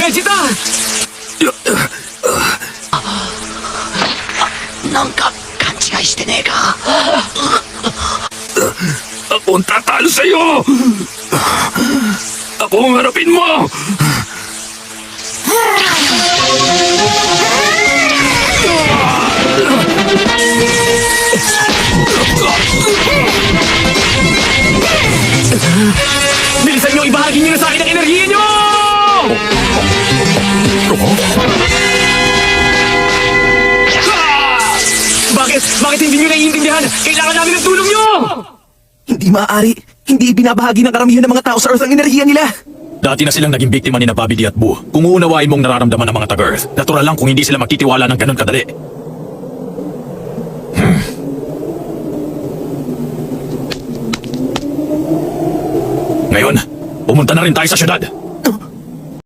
Vegeta! Nangka, kanchigai shite ne ka? Akong tatalo sa'yo! Ako ang harapin mo! Bilisan nyo, ibahagi nyo na sa akin ang enerhiya nyo! Bakit hindi nyo naiintindihan? Kailangan namin ng tulong nyo! Hindi maaari. Hindi ibinabahagi ng karamihan ng mga tao sa Earth ang enerhiya nila. Dati na silang naging biktima ni na Babidi at Boo. Kung uunawain mong nararamdaman ng mga taga-Earth, natural lang kung hindi sila magtitiwala ng ganun kadali. Ngayon, pumunta na rin tayo sa syudad.